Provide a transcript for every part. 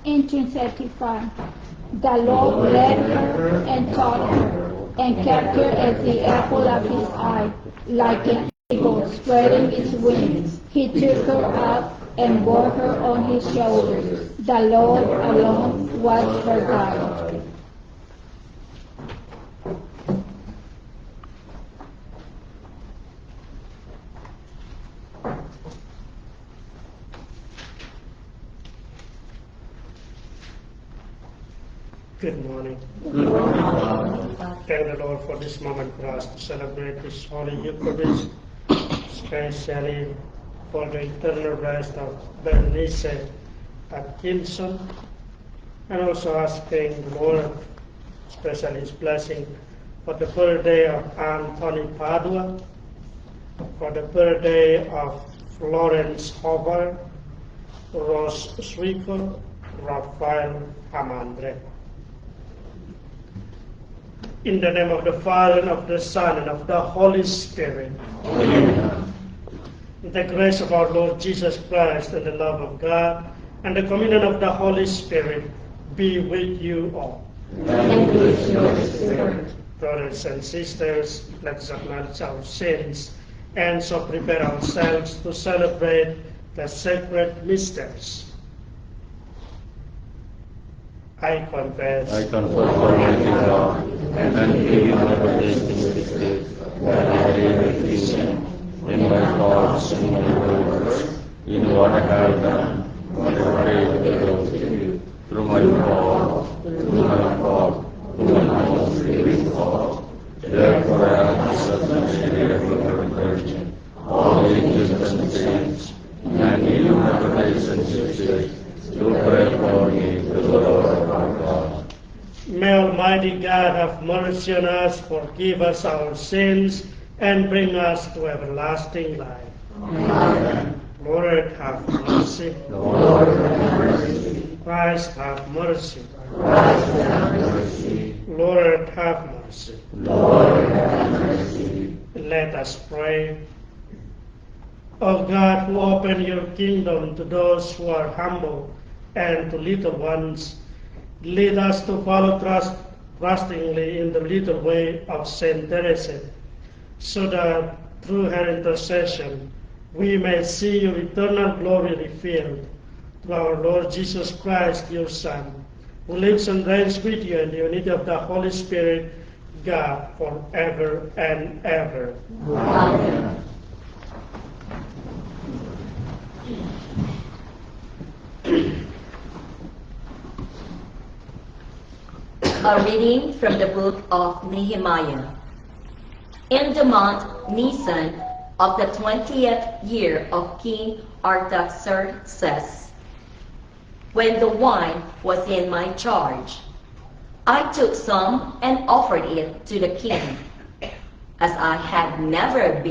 1835. The Lord led her and taught her, and kept her as the apple of his eye, like an eagle spreading its wings. He took her up and bore her on his shoulders. The Lord alone was her guide. Good morning. Good morning. Thank the Lord for this moment for us to celebrate this Holy Eucharist, especially for the eternal rest of Bernice Atkinson, and also asking the Lord, especially His blessing for the birthday of Anthony Padua, for the birthday of Florence Hover, Rose Srico, Rafael Amandre. In the name of the Father, and of the Son, and of the Holy Spirit. Amen. The grace of our Lord Jesus Christ, and the love of God, and the communion of the Holy Spirit be with you all. And with your spirit. Brothers and sisters, let us acknowledge our sins, and so prepare ourselves to celebrate the sacred mysteries. I confess Almighty God, and give my testimony that I am a Christian in my thoughts and my words, in what I have done, what I failed to do, through my fault, through my most grievous fault. Therefore I ask of the Spirit of the Virgin, all angels and saints, and you, my brothers and sisters, to pray for me to the Lord our God. May Almighty God have mercy on us, forgive us our sins, and bring us to everlasting life. Amen. Lord, have mercy. Lord, have mercy. Christ, have mercy. Christ, have mercy. Lord, have mercy. Lord, have mercy. Let us pray. O God, who open your kingdom to those who are humble and to little ones, lead us to follow trustingly in the little way of Saint Teresa, so that through her intercession we may see your eternal glory revealed through our Lord Jesus Christ, your Son, who lives and reigns with you in the unity of the Holy Spirit, God, forever and ever. Amen. A reading from the book of Nehemiah. In the month Nisan of the 20th year of King Artaxerxes, when the wine was in my charge, I took some and offered it to the king. As I had never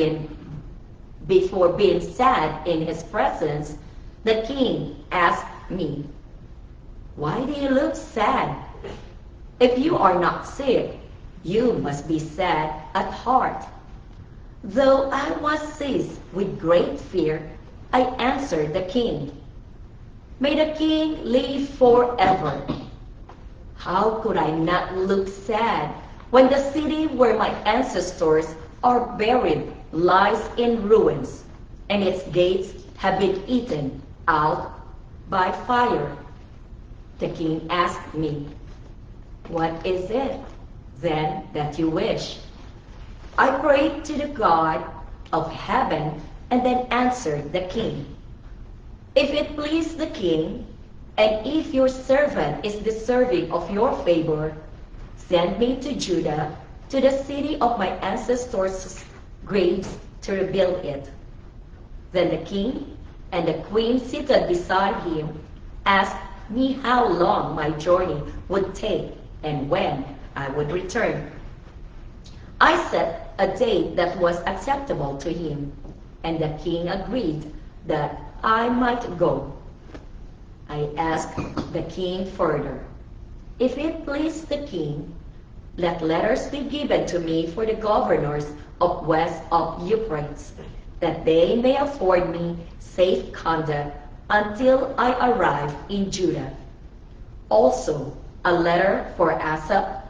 before been sad in his presence, the king asked me, "Why do you look sad? If you are not sick, you must be sad at heart." Though I was seized with great fear, I answered the king, "May the king live forever." How could I not look sad when the city where my ancestors are buried lies in ruins, and its gates have been eaten out by fire? The king asked me, "What is it, then, that you wish?" I prayed to the God of heaven and then answered the king, "If it please the king, and if your servant is deserving of your favor, send me to Judah, to the city of my ancestors' graves, to rebuild it." Then the king and the queen seated beside him asked me how long my journey would take and when I would return. I set a date that was acceptable to him, and the king agreed that I might go. I asked the king further, "If it please the king, let letters be given to me for the governors of west of Euphrates, that they may afford me safe conduct until I arrive in Judah." Also, a letter for Asaph,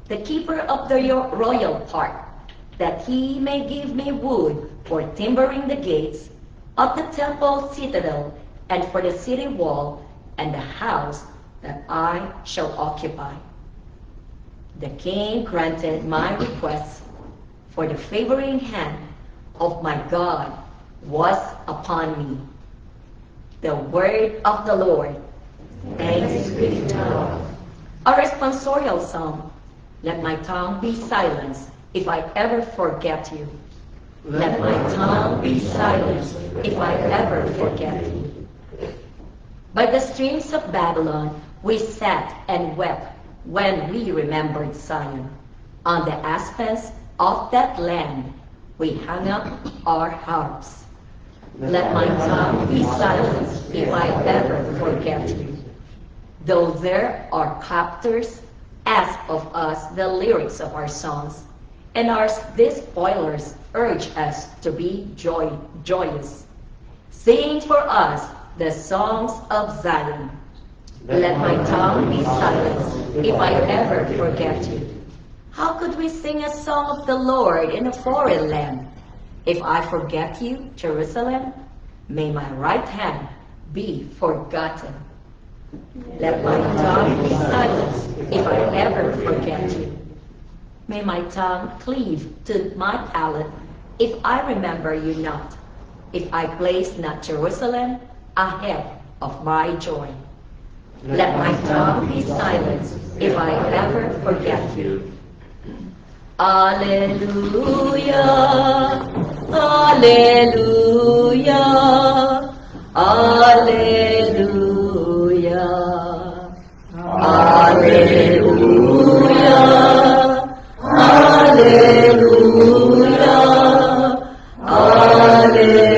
the keeper of the royal park, that he may give me wood for timbering the gates of the temple citadel and for the city wall and the house that I shall occupy. The king granted my request, for the favoring hand of my God was upon me. The word of the Lord. Thanks be to God. A responsorial psalm. Let my tongue be silenced if I ever forget you. Let my tongue be silenced if I ever forget you. By the streams of Babylon we sat and wept when we remembered Zion. On the aspens of that land we hung up our harps. Let my tongue be silenced if I ever forget you. Though there are captors ask of us the lyrics of our songs, and our despoilers urge us to be joyous. Sing for us the songs of Zion. Let my tongue be silenced if I ever forget you. How could we sing a song of the Lord in a foreign land? If I forget you, Jerusalem, may my right hand be forgotten. Let my tongue be silenced if I ever forget you. May my tongue cleave to my palate if I remember you not, if I place not Jerusalem ahead of my joy. Let my tongue be silenced if I ever forget you. Alleluia, Alleluia, Alleluia, Alleluia, Alleluia, Alleluia.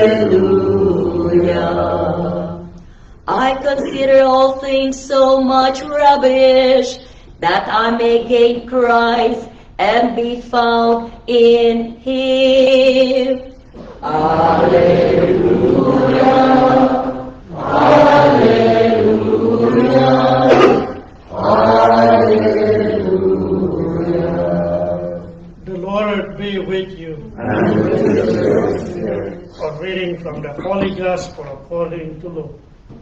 I consider all things so much rubbish, that I may gain Christ and be found in Him. Alleluia, Alleluia, Alleluia. The Lord be with you. And with your spirit. A reading from the Holy Gospel according to Luke.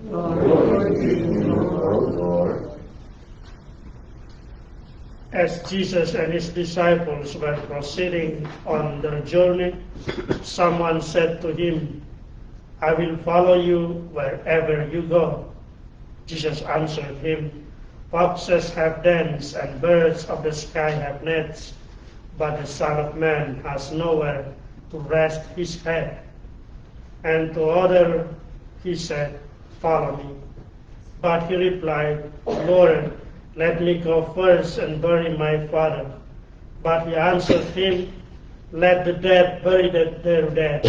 Glory to you, O Lord. As Jesus and his disciples were proceeding on their journey, someone said to him, I will follow you wherever you go. Jesus answered him, Foxes have dens and birds of the sky have nets, but the Son of Man has nowhere to rest his head. And to other he said, Follow me. But he replied, Lord, let me go first and bury my father. But he answered him, Let the dead bury their dead.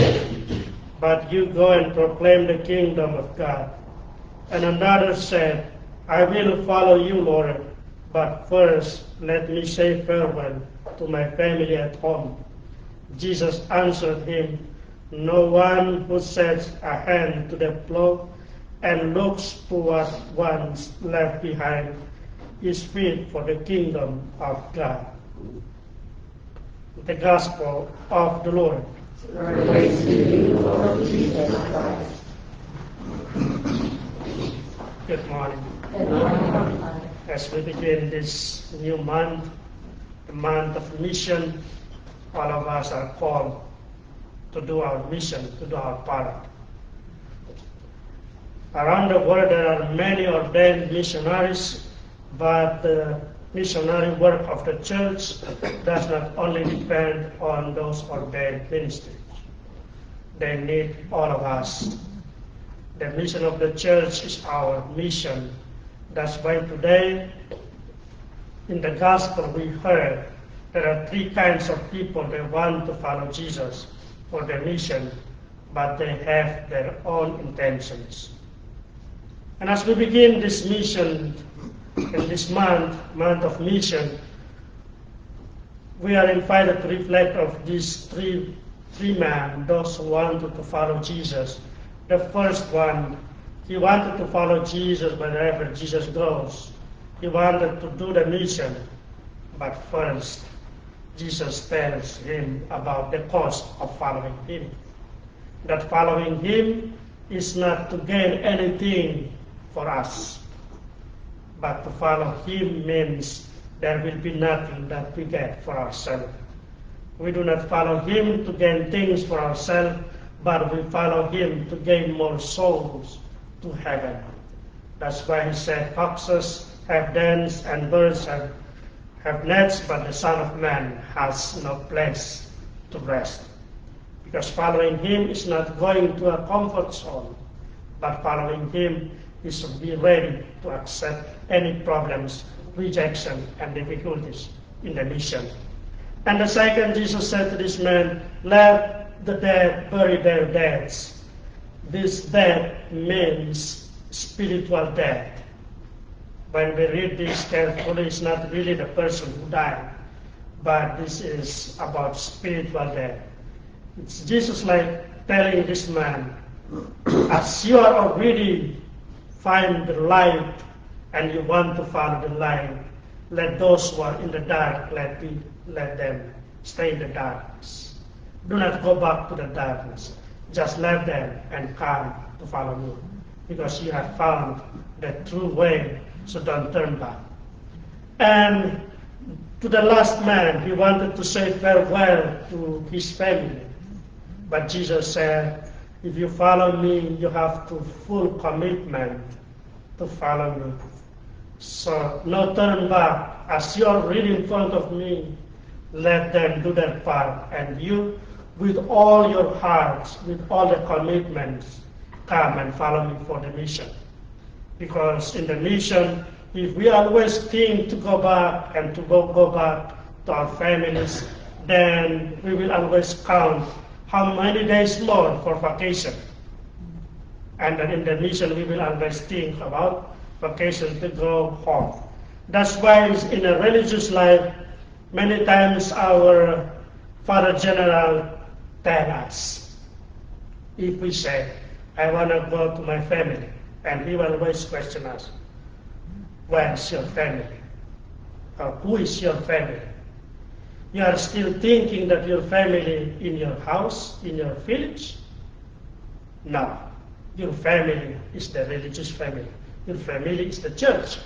But you go and proclaim the kingdom of God. And another said, I will follow you, Lord, but first let me say farewell to my family at home. Jesus answered him, No one who sets a hand to the plow and looks to what one's left behind is fit for the kingdom of God. The Gospel of the Lord. Praise to you, Lord Jesus Christ. Good morning. As we begin this new month, the month of mission, all of us are called to do our mission, to do our part. Around the world there are many ordained missionaries, but the missionary work of the church does not only depend on those ordained ministers. They need all of us. The mission of the church is our mission. That's why today, in the gospel we heard, there are three kinds of people that want to follow Jesus for their mission, but they have their own intentions. And as we begin this mission, in this month of mission, we are invited to reflect of these three men, those who wanted to follow Jesus. The first one, he wanted to follow Jesus wherever Jesus goes. he wanted to do the mission, but first Jesus tells him about the cost of following him. That following him is not to gain anything for us, but to follow him means there will be nothing that we get for ourselves. We do not follow him to gain things for ourselves, but we follow him to gain more souls to heaven. That's why he said, foxes have dens and birds have nets, but the Son of Man has no place to rest. Because following him is not going to a comfort zone, but following him is to be ready to accept any problems, rejection, and difficulties in the mission. And the second, Jesus said to this man, let the dead bury their deads. This death means spiritual death. When we read this carefully, it's not really the person who died, but this is about spiritual death. It's Jesus like telling this man, as you are already find the light and you want to follow the light, let those who are in the dark, let them stay in the darkness. Do not go back to the darkness. Just let them and come to follow me, because you have found the true way, so don't turn back. And to the last man, he wanted to say farewell to his family. But Jesus said, if you follow me, you have to full commitment to follow me. So no turn back. As you are really in front of me, let them do their part. And you, with all your hearts, with all the commitments, come and follow me for the mission. Because in the mission, if we always think to go back and to go back to our families, then we will always count how many days more for vacation. And then in the mission, we will always think about vacation to go home. That's why in a religious life, many times our Father General tells us, if we say, I want to go to my family, and he will always question us, where is your family? Or who is your family? You are still thinking that your family in your house, in your village? No. Your family is the religious family. Your family is the church.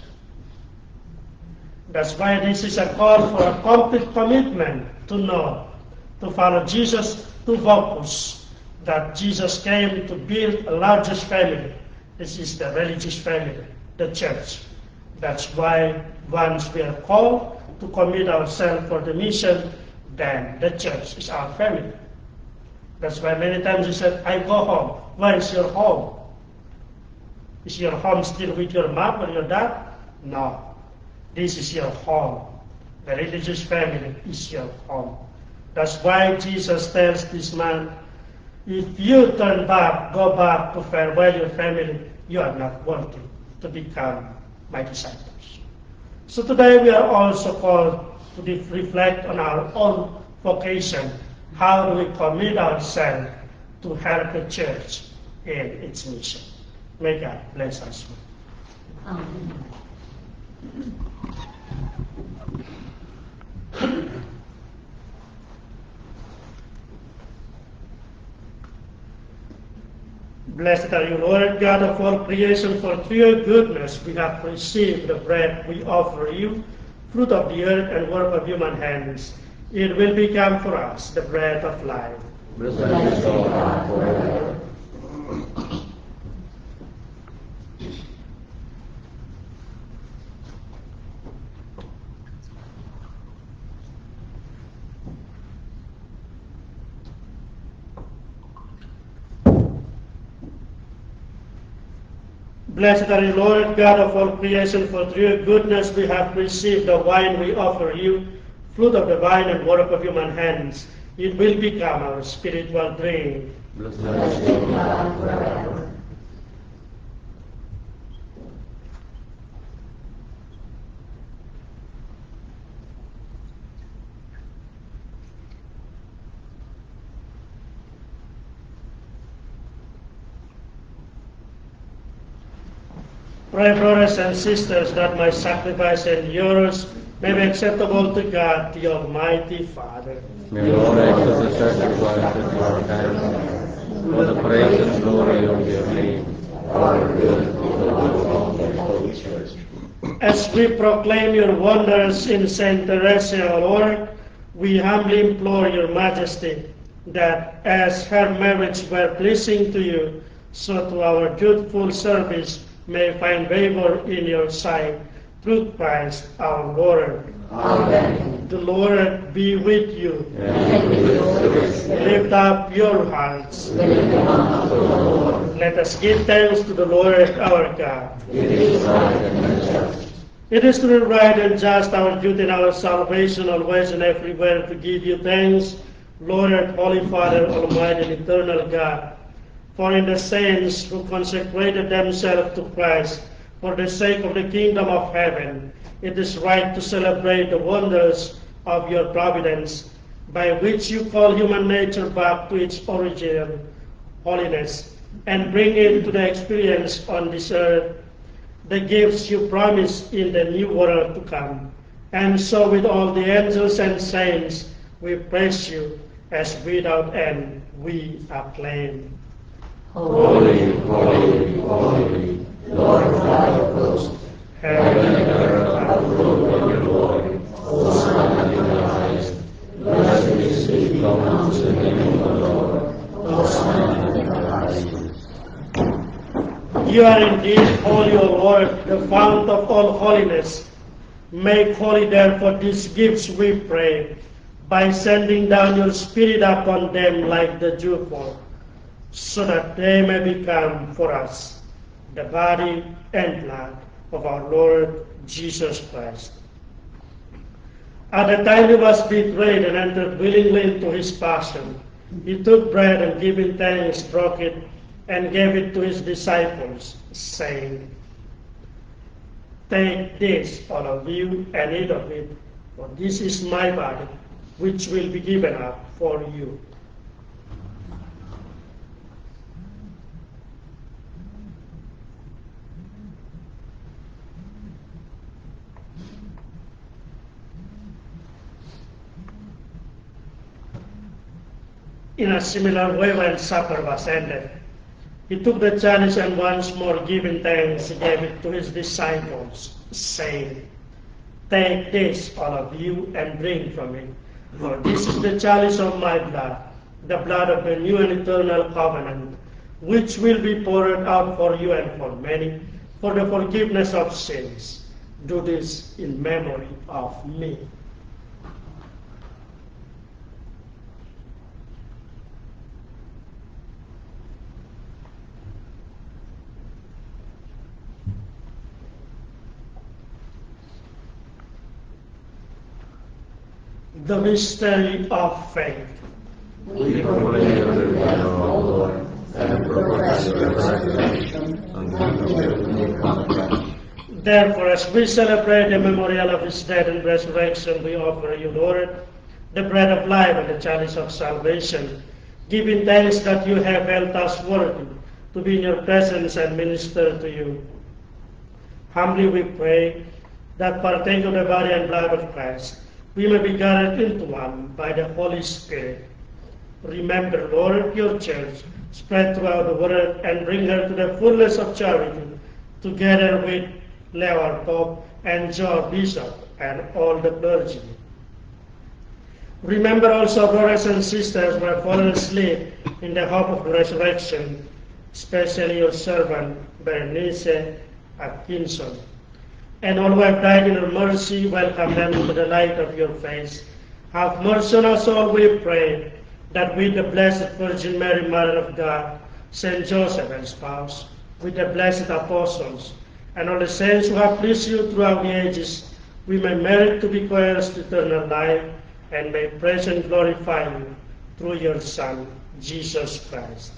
That's why this is a call for a complete commitment to know, to follow Jesus, to focus that Jesus came to build a largest family. This is the religious family, the church. That's why once we are called to commit ourselves for the mission, then the church is our family. That's why many times he said, I go home. Where is your home? Is your home still with your mom or your dad? No. This is your home. The religious family is your home. That's why Jesus tells this man, if you turn back, go back to farewell your family, you are not worthy to become my disciples. So today we are also called to reflect on our own vocation. How do we commit ourselves to help the church in its mission? May God bless us. Amen. Blessed are you, Lord God of all creation, for through your goodness we have received the bread we offer you, fruit of the earth and work of human hands. It will become for us the bread of life. Blessed is God forever. Blessed are you, Lord God of all creation, for through your goodness we have received the wine we offer you, fruit of the vine and work of human hands. It will become our spiritual drink. Blessed is God forever. Pray, brothers and sisters, that my sacrifice and yours may be acceptable to God, the Almighty Father. May the Lord accept the sacrifice at your hands, for the praise and glory of your name, for the good of the Holy Church. As we proclaim your wonders in Saint Teresa, our Lord, we humbly implore your Majesty that as her merits were pleasing to you, so to our dutiful service may find favor in your sight, through Christ our Lord. Amen. The Lord be with you. And with yours, Lift up your hearts. we lift them up to the Lord. Let us give thanks to the Lord our God. It is right and just. It is truly right and just, our duty and our salvation, always and everywhere, to give you thanks, Lord and Holy Father, Almighty and eternal God. For in the saints who consecrated themselves to Christ for the sake of the kingdom of heaven, it is right to celebrate the wonders of your providence, by which you call human nature back to its original holiness, and bring it to the experience on this earth the gifts you promised in the new world to come. And so with all the angels and saints, we praise you, as without end we acclaim. Holy, holy, holy, Lord God of hosts, heaven and earth are full of your glory. Hosanna in the highest. Blessed is he who comes in the name of the Lord. Hosanna in the highest. You are indeed holy, O Lord, the fount of all holiness. Make holy therefore these gifts, we pray, by sending down your Spirit upon them like the dewfall, so that they may become for us the body and blood of our Lord Jesus Christ. At the time he was betrayed and entered willingly into his passion, he took bread and giving thanks, broke it, and gave it to his disciples, saying, "Take this, all of you, and eat of it, for this is my body, which will be given up for you." In a similar way, when supper was ended, he took the chalice and once more giving thanks, he gave it to his disciples, saying, "Take this, all of you, and drink from it, for this is the chalice of my blood, the blood of the new and eternal covenant, which will be poured out for you and for many, for the forgiveness of sins. Do this in memory of me." The mystery of faith. We proclaim your death, O Lord, and proclaim your resurrection until you come again. Therefore, as we celebrate the memorial of his death and resurrection, we offer you, Lord, the bread of life and the chalice of salvation, giving thanks that you have held us worthy to be in your presence and minister to you. Humbly we pray that, partake of the body and blood of Christ, we may be gathered into one by the Holy Spirit. Remember, Lord, your church, spread throughout the world, and bring her to the fullness of charity, together with Leo our Pope and Joe Bishop and all the clergy. Remember also brothers and sisters who have fallen asleep in the hope of the resurrection, especially your servant Bernice Atkinson, and all who have died in your mercy. Welcome them into the light of your face. Have mercy on us all, we pray, that with the Blessed Virgin Mary, Mother of God, Saint Joseph and spouse, with the blessed apostles, and all the saints who have pleased you throughout the ages, we may merit to be heirs to eternal life, and may praise and glorify you through your Son, Jesus Christ.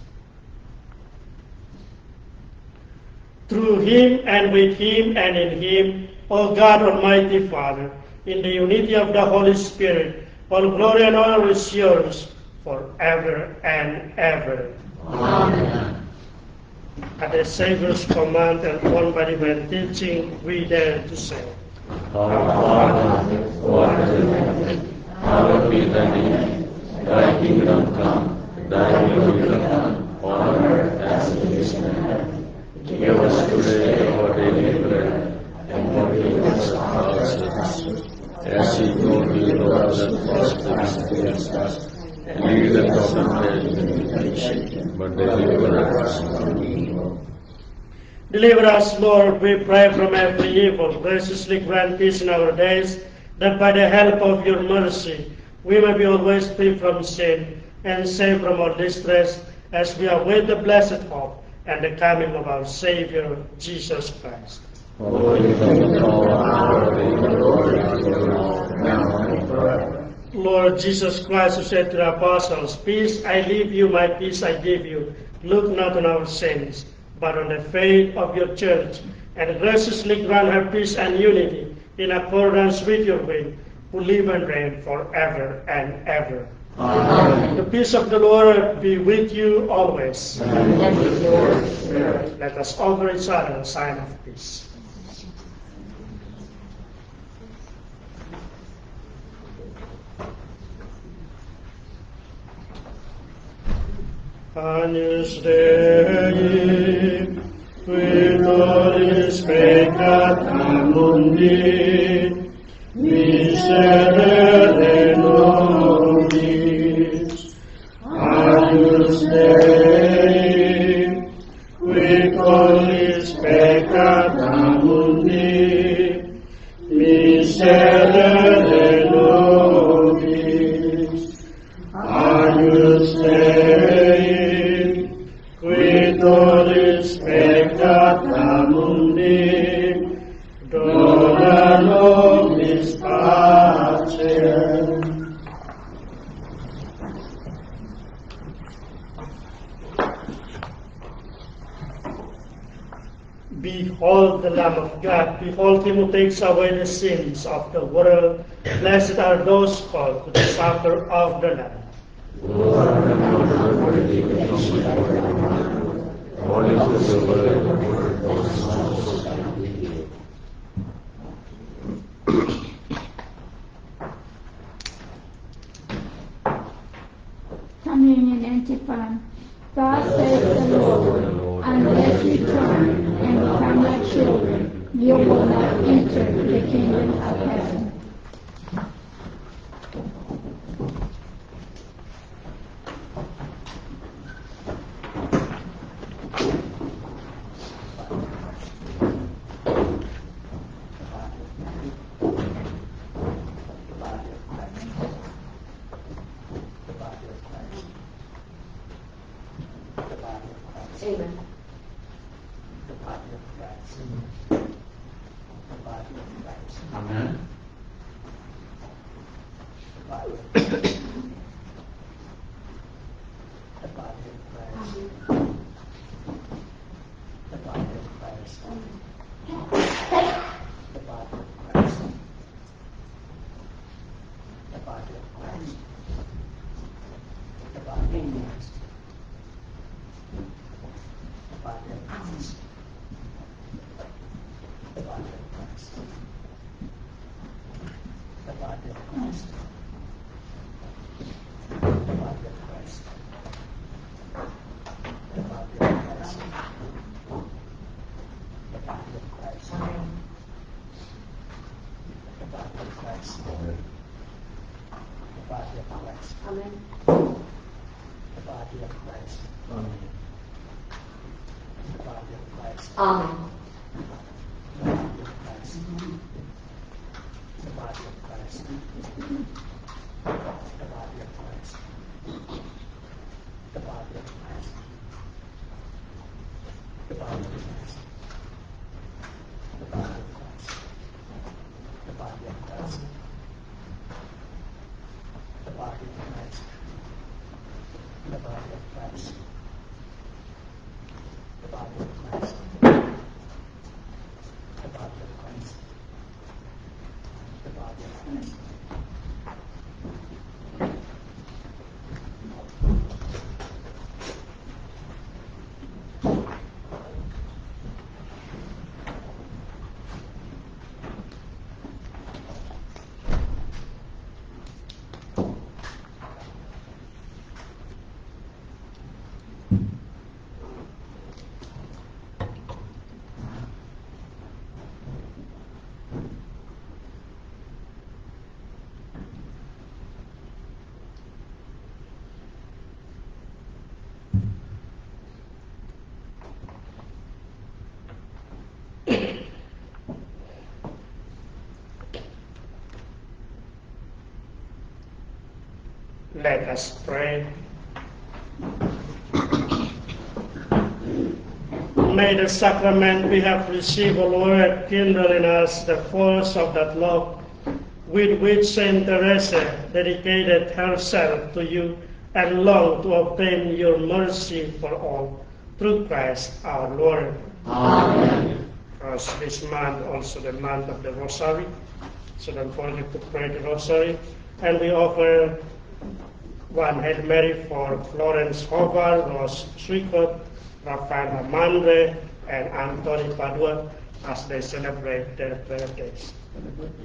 Through him, and with him, and in him, O God, Almighty Father, in the unity of the Holy Spirit, all glory and honor is yours forever and ever. Amen. At the Savior's command and born by divine teaching, we dare to say, Our Father, who art in heaven, hallowed be thy name. Thy kingdom come, thy will be done, on earth as it is in heaven. Give us today our daily bread, and forgive us our sins, as we forgive those that trespass against us. And lead us not into temptation, but deliver us from evil. Deliver us, Lord, we pray, from every evil. Graciously grant peace in our days, that by the help of your mercy we may be always free from sin and safe from all distress, as we await the blessed hope and the coming of our Savior, Jesus Christ. Holy now and forever. Lord Jesus Christ, who said to the apostles, Peace I leave you, my peace I give you. Look not on our sins, but on the faith of your church, and graciously grant her peace and unity in accordance with your will, who live and reign forever and ever. Amen. The peace of the Lord be with you always. And with your spirit. Let us offer each other a sign of peace. Agnus Dei, Victoris peccata mundi, miserere nobis. Agnus Dei, Victoris peccata mundi, miserere nobis. Agnus Dei, Victoris peccata mundi, dona nobis pacem. Behold the Lamb of God, behold him who takes away the sins of the world. Blessed are those called to the supper of the Lamb. Communion Antiphon. God says the Lord, unless you turn and become like children, you will not enter the kingdom of heaven. Amen. Amen. Amen. Let us pray. May the sacrament we have received, O Lord, kindle in us the force of that love with which Saint Teresa dedicated herself to you and longed to obtain your mercy for all. Through Christ our Lord. Amen. Because this month, also the month of the Rosary, so don't forget to pray the Rosary. And we offer one Hail Mary for Florence Hovar, Rose Suicot, Rafael Amandre, and Anthony Padua as they celebrate their birthdays.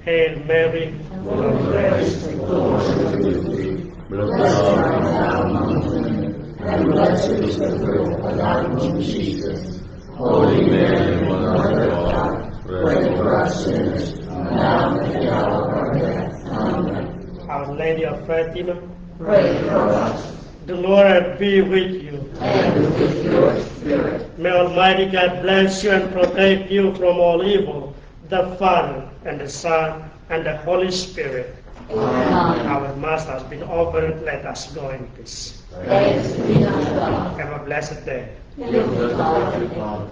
Hail Mary, full of grace, the Lord is with thee. Blessed art thou among women, and blessed is the fruit of thy womb, Jesus. Holy Mary, Mother of God, pray for us sinners, now and at the hour of our death. Amen. Our Lady of Fatima, Pray for us, the Lord be with you. and with your spirit. May Almighty God bless you and protect you from all evil, the Father, and the Son, and the Holy Spirit. Amen. Our Mass has been offered. Let us go in peace. Thanks be to God. Have a blessed day. Give us our Father.